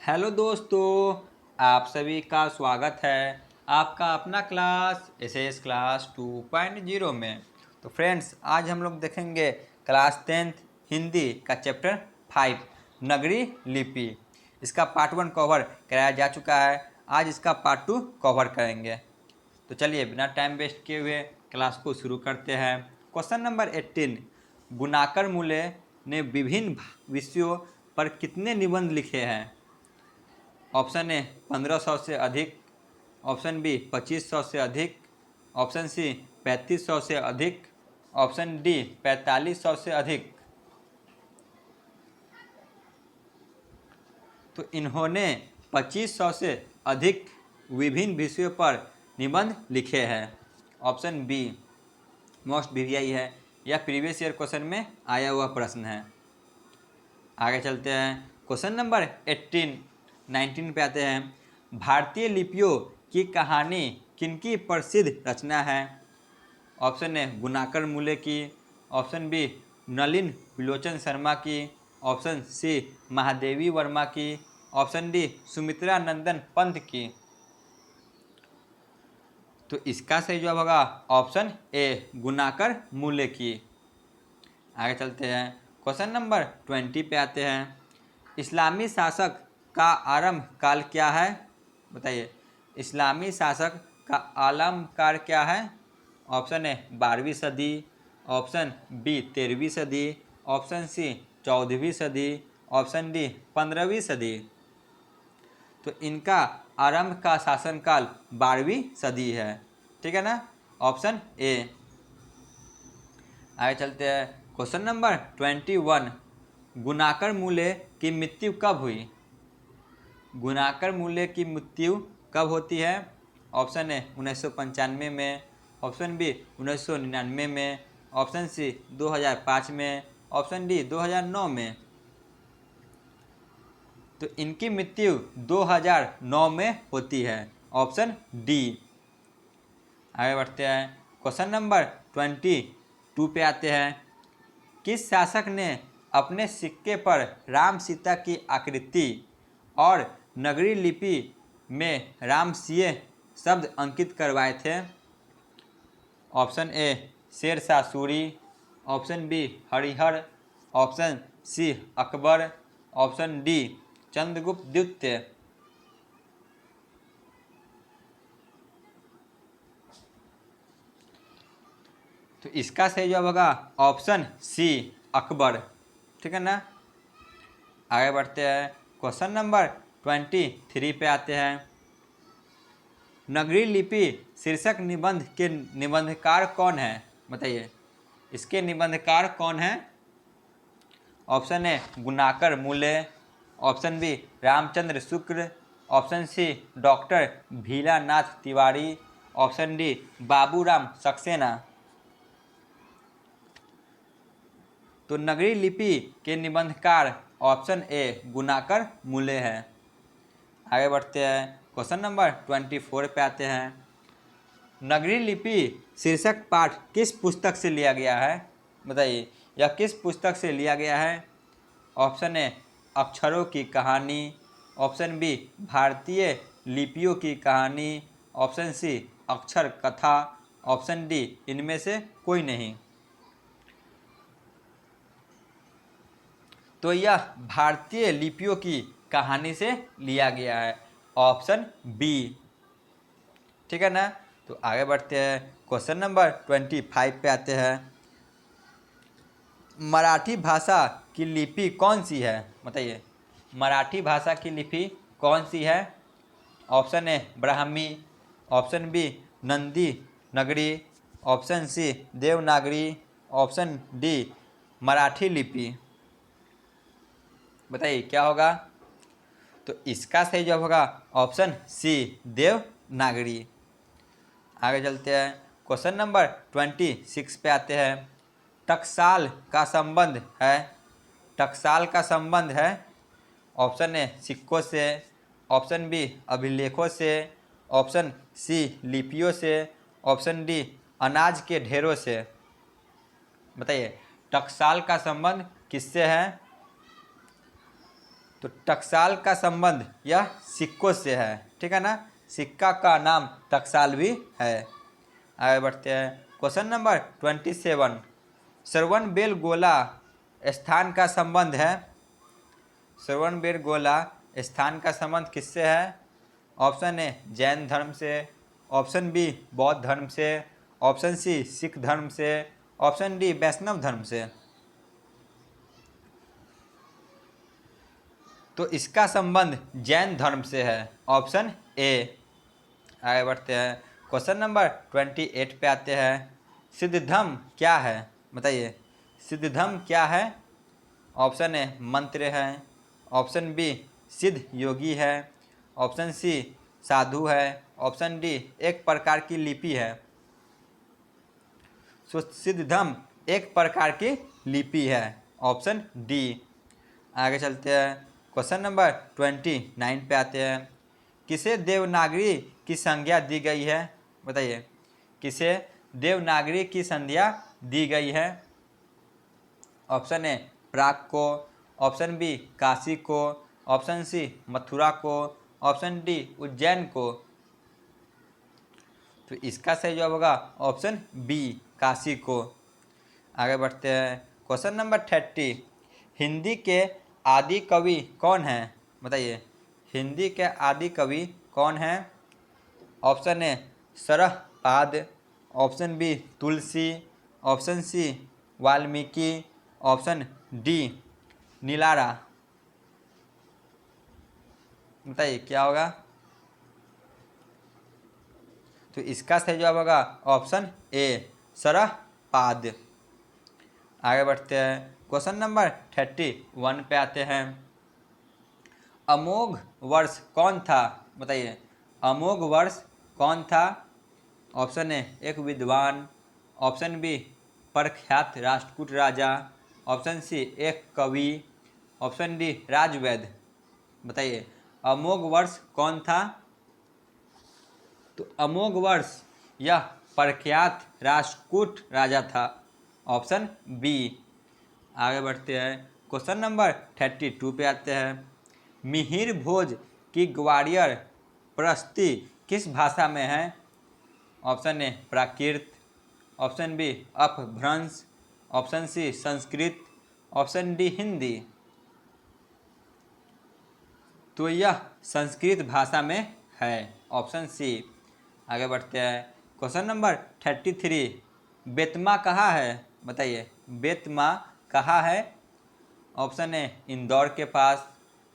Hello दोस्तों, आप सभी का स्वागत है आपका अपना क्लास एसएस क्लास 2.0 में। तो फ्रेंड्स, आज हम लोग देखेंगे क्लास 10th हिंदी का चैप्टर 5 नगरी लिपि। इसका पार्ट 1 कवर कराया जा चुका है। आज इसका पार्ट 2 कवर करेंगे। तो चलिए बिना टाइम वेस्ट किए हुए क्लास को शुरू करते हैं। क्वेश्चन नंबर 18, गुणाकर मूले ने विभिन्न विषयों पर कितने निबंध लिखे हैं? ऑप्शन ए 1500 से अधिक, ऑप्शन बी 2500 से अधिक, ऑप्शन सी 3500 से अधिक, ऑप्शन डी 4500 से अधिक। तो इन्होंने 2500 से अधिक विभिन्न विषयों पर निबंध लिखे हैं। ऑप्शन बी मोस्ट वीवीआई है, यह प्रीवियस ईयर क्वेश्चन में आया हुआ प्रश्न है। आगे चलते हैं। क्वेश्चन नंबर 19 पे आते हैं। भारतीय लिपियों की कहानी किनकी प्रसिद्ध रचना है? ऑप्शन ए गुणाकर मूले की, ऑप्शन बी नलिन विलोचन शर्मा की, ऑप्शन सी महादेवी वर्मा की, ऑप्शन डी सुमित्रा नंदन पंत की। तो इसका सही जवाब होगा ऑप्शन ए गुणाकर मूले की। आगे चलते हैं। क्वेश्चन नंबर 20 पे आते हैं। इस्लामी शासक का आरंभ काल क्या है? बताइए, इस्लामी शासक का आरंभ काल क्या है? ऑप्शन ए 12वीं सदी, ऑप्शन बी 13वीं सदी, ऑप्शन सी 14वीं सदी, ऑप्शन डी 15वीं सदी। तो इनका आरंभ का शासनकाल 12वीं सदी है। ठीक है ना, ऑप्शन ए। आगे चलते हैं। क्वेश्चन नंबर 21, गुणाकर मूले की मृत्यु कब हुई? गुणाकर मूले की मृत्यु कब होती है? ऑप्शन ए 1995 में, ऑप्शन बी 1999 में, ऑप्शन सी 2005 में, ऑप्शन डी 2009 में। तो इनकी मृत्यु 2009 में होती है, ऑप्शन डी। आगे बढ़ते हैं। क्वेश्चन नंबर 22 पे आते हैं। किस शासक ने अपने सिक्के पर राम सीता की आकृति और नगरी लिपि में रामसिंह शब्द अंकित करवाए थे? Option A Shershah Suri, option B Harihar, option C Akbar, option D Chandragupta द्वितीय। तो इसका सही जवाब होगा ऑप्शन सी अकबर। ठीक है ना, आगे बढ़ते हैं। क्वेश्चन नंबर 23 पे आते हैं। नगरी लिपि शीर्षक निबंध के निबंधकार कौन है? बताइए, इसके निबंधकार कौन है? Option A Gunakar Muley, option B Ramchandra Shukla, option C doctor Bholanath Tiwari, option D Baburam Saxena. तो नगरी लिपि के निबंधकार ऑप्शन ए गुणाकर मूले है। आगे बढ़ते हैं। क्वेश्चन नंबर 24 पे आते हैं। नगरी लिपि शीर्षक पाठ किस पुस्तक से लिया गया है? बताइए, यह किस पुस्तक से लिया गया है? ऑप्शन ए अक्षरों की कहानी, ऑप्शन बी भारतीय लिपियों की कहानी, ऑप्शन सी अक्षर कथा, ऑप्शन डी इनमें से कोई नहीं। तो यह भारतीय लिपियों की कहानी से लिया गया है, ऑप्शन बी। ठीक है ना, तो आगे बढ़ते हैं। क्वेश्चन नंबर 25 पे आते हैं। मराठी भाषा की लिपि कौन सी है? बताइए, मराठी भाषा की लिपि कौन सी है? Option A Brahmi, option B Nandi Nagari, option C Devanagari, option D Marathi लिपि। बताइए क्या होगा? तो इसका सही जवाब होगा ऑप्शन सी देवनागरी। आगे चलते हैं। क्वेश्चन नंबर 26 पे आते हैं। टकसाल का संबंध है, टकसाल का संबंध है ऑप्शन ए सिक्कों से, ऑप्शन बी अभिलेखों से, ऑप्शन सी लिपियों से, ऑप्शन डी अनाज के ढेरों से। बताइए, टकसाल का संबंध किससे है? तो टकसाल का संबंध यह सिक्कों से है, ठीक है ना। सिक्का का नाम टकसाल भी है। आगे बढ़ते हैं। क्वेश्चन नंबर 27, श्रवणबेलगोला स्थान का संबंध है। श्रवणबेलगोला स्थान का संबंध किससे है? ऑप्शन ए जैन धर्म से, ऑप्शन बी बौद्ध धर्म से, ऑप्शन सी सिख धर्म से, ऑप्शन डी वैष्णव धर्म से। तो इसका संबंध जैन धर्म से है, ऑप्शन ए। आगे बढ़ते हैं। क्वेश्चन नंबर 28 पे आते हैं। सिद्धधम्म क्या है? बताइए, सिद्धधम्म क्या है? ऑप्शन ए मंत्र है, ऑप्शन बी सिद्ध योगी है, ऑप्शन सी साधु है, ऑप्शन डी एक प्रकार की लिपि है। सो सिद्धधम्म एक प्रकार की लिपि है, ऑप्शन डी। आगे चलते हैं। क्वेश्चन नंबर 29 पे आते हैं। किसे देवनागरी की संज्ञा दी गई है? बताइए, किसे देवनागरी की संज्ञा दी गई है? ऑप्शन ए प्राग को, ऑप्शन बी काशी को, ऑप्शन सी मथुरा को, ऑप्शन डी उज्जैन को। तो इसका सही जवाब होगा ऑप्शन बी काशी को। आगे बढ़ते हैं। क्वेश्चन नंबर 30, हिंदी के आदि कवि कौन हैं? बताइए, हिंदी के आदि कवि कौन हैं? Option A Sarahapada, option B Tulsi, option C Valmiki, option D नीलारा। बताइए क्या होगा? तो इसका सही जवाब होगा ऑप्शन ए सरहपाद। आगे बढ़ते हैं। क्वेश्चन नंबर 31 पे आते हैं। अमोघ वर्ष कौन था? बताइए, अमोघ वर्ष कौन था? ऑप्शन ए एक विद्वान, ऑप्शन बी प्रख्यात राष्ट्रकूट राजा, ऑप्शन सी एक कवि, ऑप्शन डी राजवैद्य। बताइए अमोघ वर्ष कौन था? तो अमोघ वर्ष यह प्रख्यात राष्ट्रकूट राजा था, ऑप्शन बी। आगे बढ़ते हैं। क्वेश्चन नंबर 32 पे आते हैं। मिहिर भोज की ग्वालियर प्रस्ती किस भाषा में है? Option A Prakrit, option B Apabhramsha, option C Sanskrit, option D Hindi. तो यह संस्कृत भाषा में है, ऑप्शन सी। आगे बढ़ते हैं। क्वेश्चन नंबर 33, बेतमा कहाँ है? बताइए बेतमा कहाँ है? ऑप्शन ए इंदौर के पास,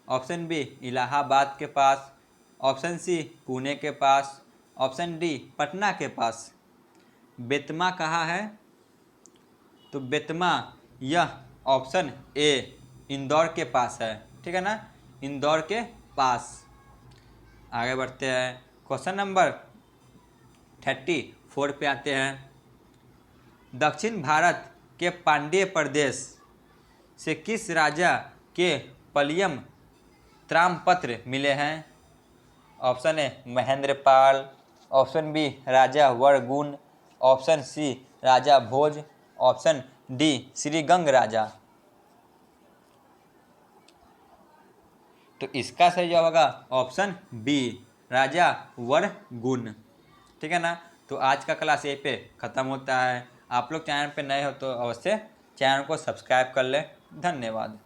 ऑप्शन बी इलाहाबाद के पास, ऑप्शन सी पुणे के पास, ऑप्शन डी पटना के पास। बेतमा कहाँ है? तो बेतमा यह ऑप्शन ए इंदौर के पास है, ठीक है ना, इंदौर के पास। आगे बढ़ते हैं। क्वेश्चन नंबर 34 पे आते हैं। दक्षिण भारत के पांड्य प्रदेश से किस राजा के पलियम त्रामपत्र मिले हैं? Option A Mahendrapal, option B Raja Varaguna, option C Raja Bhoj, option D Shriganga Raja. तो इसका सही जवाब होगा ऑप्शन बी राजा वरगुण, ठीक है ना। तो आज का क्लास यहीं पे ख़त्म होता है। आप लोग चैनल पे नए हो तो अवश्य चैनल को सब्सक्राइब कर लें। धन्यवाद।